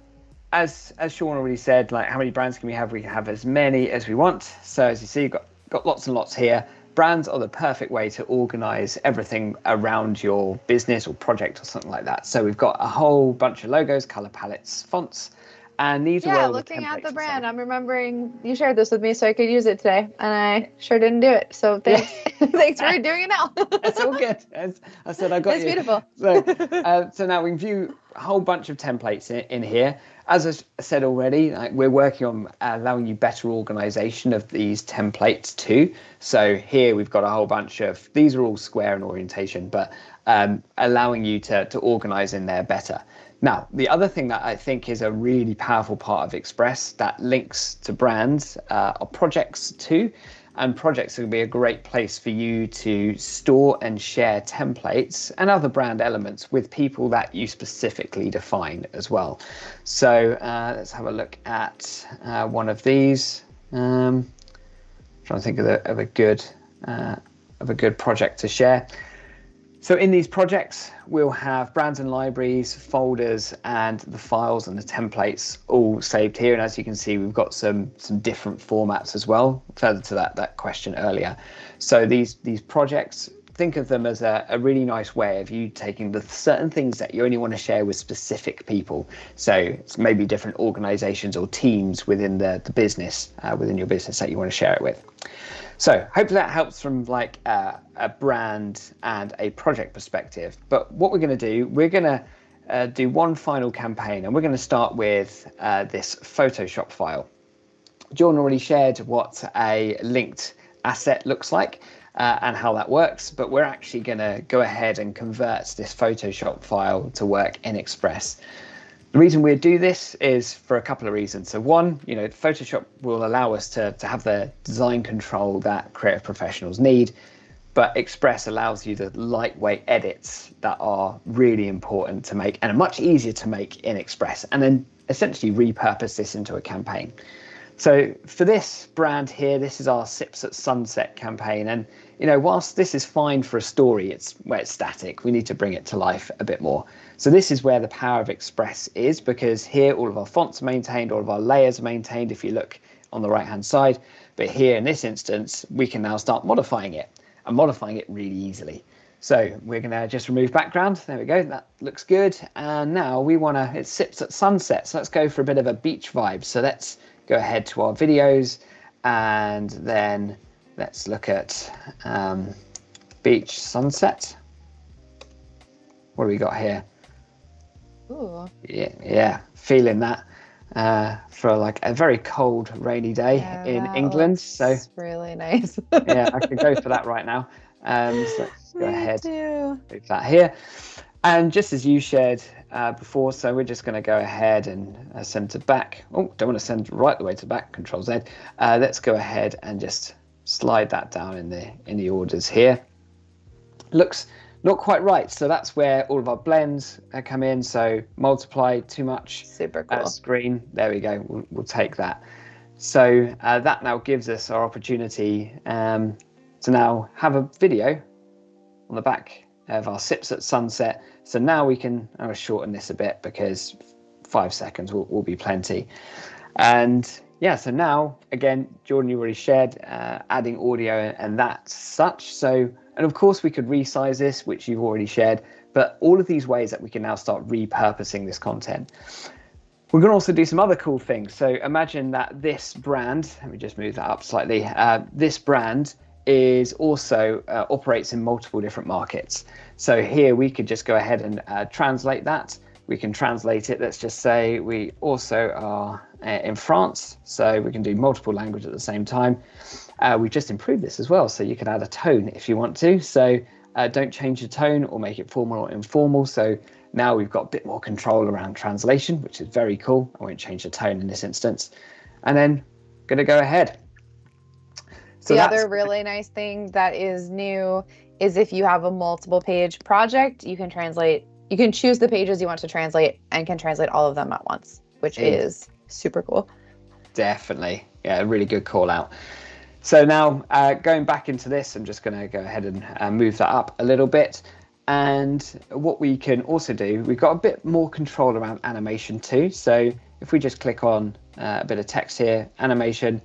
[SPEAKER 2] as Sean already said, like how many brands can we have? We can have as many as we want. So as you see, you've got lots and lots here. Brands are the perfect way to organize everything around your business or project or something like that. So we've got a whole bunch of logos, color palettes, fonts, and these are all
[SPEAKER 1] looking at the brand. I'm remembering you shared this with me so I could use it today, and I sure didn't do it. So thanks, thanks for doing it now.
[SPEAKER 2] That's all good. As I said, I got
[SPEAKER 1] it's
[SPEAKER 2] you.
[SPEAKER 1] It's beautiful.
[SPEAKER 2] So now we can view a whole bunch of templates in here. As I said already, we're working on allowing you better organization of these templates too. So here we've got a whole bunch of, these are all square in orientation, but allowing you to organize in there better. Now, the other thing that I think is a really powerful part of Express that links to brands are projects too. And projects are going to be a great place for you to store and share templates and other brand elements with people that you specifically define as well. So let's have a look at one of these. Trying to think of a good project to share. So in these projects, we'll have brands and libraries, folders, and the files and the templates all saved here. And as you can see, we've got some different formats as well, further to that question earlier. So these projects, think of them as a really nice way of you taking the certain things that you only want to share with specific people. So it's maybe different organizations or teams within the business, within your business that you want to share it with. So hopefully that helps from like a brand and a project perspective. But what we're going to do, we're going to do one final campaign, and we're going to start with this Photoshop file. Jordan already shared what a linked asset looks like and how that works, but we're actually going to go ahead and convert this Photoshop file to work in Express. The reason we do this is for a couple of reasons. So one, Photoshop will allow us to have the design control that creative professionals need, but Express allows you the lightweight edits that are really important to make and are much easier to make in Express, and then essentially repurpose this into a campaign. So for this brand here, this is our Sips at Sunset campaign. And, whilst this is fine for a story, it's where it's static. We need to bring it to life a bit more. So this is where the power of Express is, because here all of our fonts are maintained, all of our layers are maintained if you look on the right-hand side. But here in this instance, we can now start modifying it, and modifying it really easily. So we're going to just remove background. There we go. That looks good. And now we want to, it Sips at Sunset. So let's go for a bit of a beach vibe. So let's go ahead to our videos, and then let's look at beach sunset. What do we got here?
[SPEAKER 1] Ooh.
[SPEAKER 2] Yeah, feeling that for like a very cold, rainy day in England. So
[SPEAKER 1] really nice.
[SPEAKER 2] yeah, I could go for that right now. So let's go ahead,
[SPEAKER 1] too.
[SPEAKER 2] move that here. And just as you shared before, so we're just going to go ahead and send to back. Oh, don't want to send right the way to back, Control Z. Let's go ahead and just slide that down in the orders here. Looks not quite right, so that's where all of our blends come in. So multiply too much.
[SPEAKER 1] Super cool.
[SPEAKER 2] Screen, there we go, we'll take that. So that now gives us our opportunity to now have a video on the back of our Sips at Sunset. So now we can, I'll shorten this a bit because 5 seconds will be plenty. And yeah, so now again, Jordan, you already shared adding audio and that such. So, and of course we could resize this, which you've already shared, but all of these ways that we can now start repurposing this content. We're going to also do some other cool things. So imagine that this brand, let me just move that up slightly. This brand is also operates in multiple different markets. So here we could just go ahead and translate that. We can translate it. Let's just say we also are in France, so we can do multiple languages at the same time. We've just improved this as well, so you can add a tone if you want to. So don't change the tone or make it formal or informal. So now we've got a bit more control around translation, which is very cool. I won't change the tone in this instance. And then going to go ahead. So
[SPEAKER 1] the other really nice thing that is new is if you have a multiple page project, you can choose the pages you want to translate and can translate all of them at once, which is super cool.
[SPEAKER 2] Definitely. Yeah, a really good call out. So now going back into this, I'm just going to go ahead and move that up a little bit. And what we can also do, we've got a bit more control around animation too. So if we just click on a bit of text here, animation,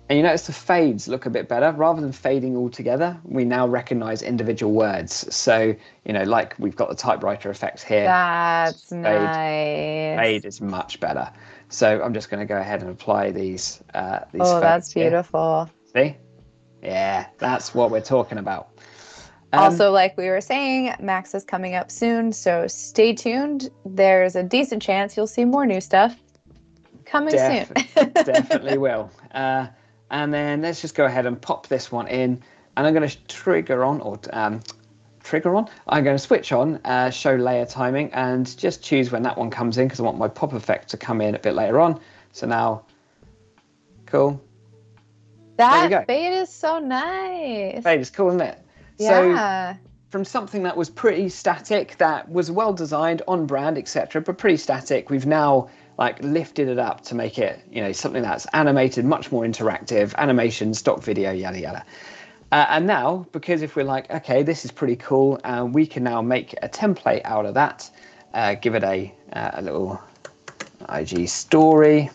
[SPEAKER 2] and you notice the fades look a bit better. Rather than fading all together, we now recognize individual words. So, like we've got the typewriter effects here.
[SPEAKER 1] That's nice.
[SPEAKER 2] Fade is much better. So I'm just going to go ahead and apply these
[SPEAKER 1] oh, that's beautiful.
[SPEAKER 2] Here. See? Yeah, that's what we're talking about.
[SPEAKER 1] Also, like we were saying, Max is coming up soon, so stay tuned. There's a decent chance you'll see more new stuff coming soon.
[SPEAKER 2] Definitely will. And then let's just go ahead and pop this one in, and I'm going to trigger on. I'm going to switch on show layer timing and just choose when that one comes in because I want my pop effect to come in a bit later on. So now, cool.
[SPEAKER 1] That fade is so nice.
[SPEAKER 2] Fade is cool, isn't it?
[SPEAKER 1] Yeah.
[SPEAKER 2] So from something that was pretty static, that was well designed, on brand, etc., but pretty static, we've now lifted it up to make it, something that's animated, much more interactive, animation, stock video, yada yada. And now, because if we're like, okay, this is pretty cool, we can now make a template out of that, give it a little IG story.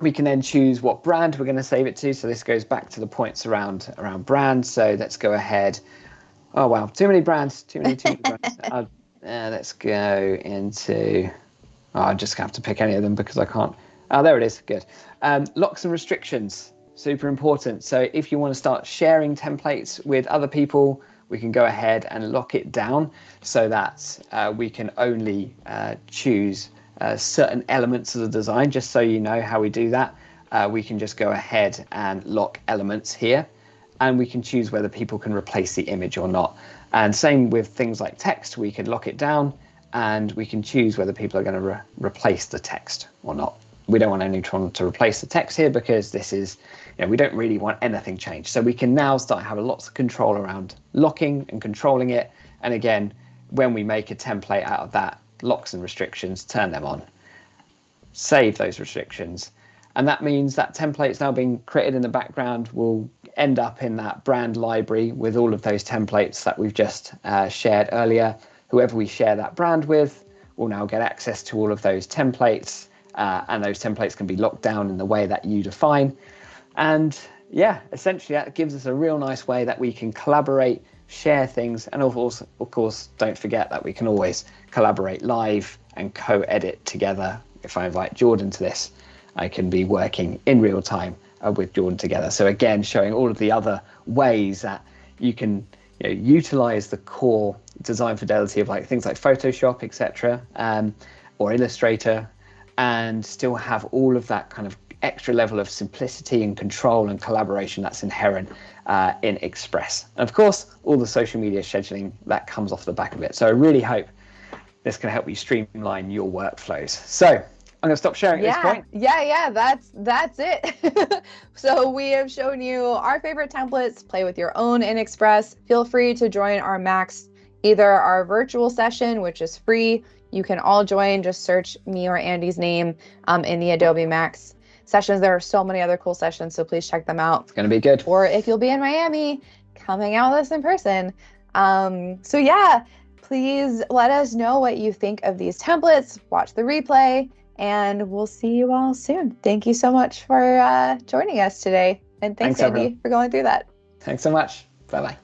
[SPEAKER 2] We can then choose what brand we're going to save it to. So this goes back to the points around brand. So let's go ahead. Oh wow, too many brands, too many brands. Let's go into, I just have to pick any of them because I can't. Oh, there it is, good. Locks and restrictions, super important. So if you want to start sharing templates with other people we can go ahead and lock it down so that we can only choose certain elements of the design. Just so you know how we do that, we can just go ahead and lock elements here, and we can choose whether people can replace the image or not. And same with things like text, we can lock it down and we can choose whether people are going to replace the text or not. We don't want anyone to replace the text here because this is, we don't really want anything changed. So we can now start having lots of control around locking and controlling it. And again, when we make a template out of that, locks and restrictions, turn them on, save those restrictions. And that means that template is now being created in the background, will end up in that brand library with all of those templates that we've just shared earlier. Whoever we share that brand with will now get access to all of those templates, and those templates can be locked down in the way that you define. And yeah, essentially that gives us a real nice way that we can collaborate, share things, and of course, don't forget that we can always collaborate live and co-edit together. If I invite Jordan to this, I can be working in real time with Jordan together. So again, showing all of the other ways that you can utilize the core design fidelity of like things like Photoshop, etc., or Illustrator, and still have all of that kind of extra level of simplicity and control and collaboration that's inherent in Express. And of course, all the social media scheduling that comes off the back of it. So I really hope this can help you streamline your workflows. So I'm going to stop sharing at this point.
[SPEAKER 1] Yeah, that's it. So we have shown you our favorite templates. Play with your own in Express. Feel free to join our Max, either our virtual session, which is free. You can all join, just search me or Andy's name in the Adobe Max sessions. There are so many other cool sessions, so please check them out.
[SPEAKER 2] It's going to be good.
[SPEAKER 1] Or if you'll be in Miami, come hang out with us in person. So yeah, please let us know what you think of these templates. Watch the replay. And we'll see you all soon. Thank you so much for joining us today. And thanks Andy,
[SPEAKER 2] everyone,
[SPEAKER 1] for going through that.
[SPEAKER 2] Thanks so much. Bye-bye.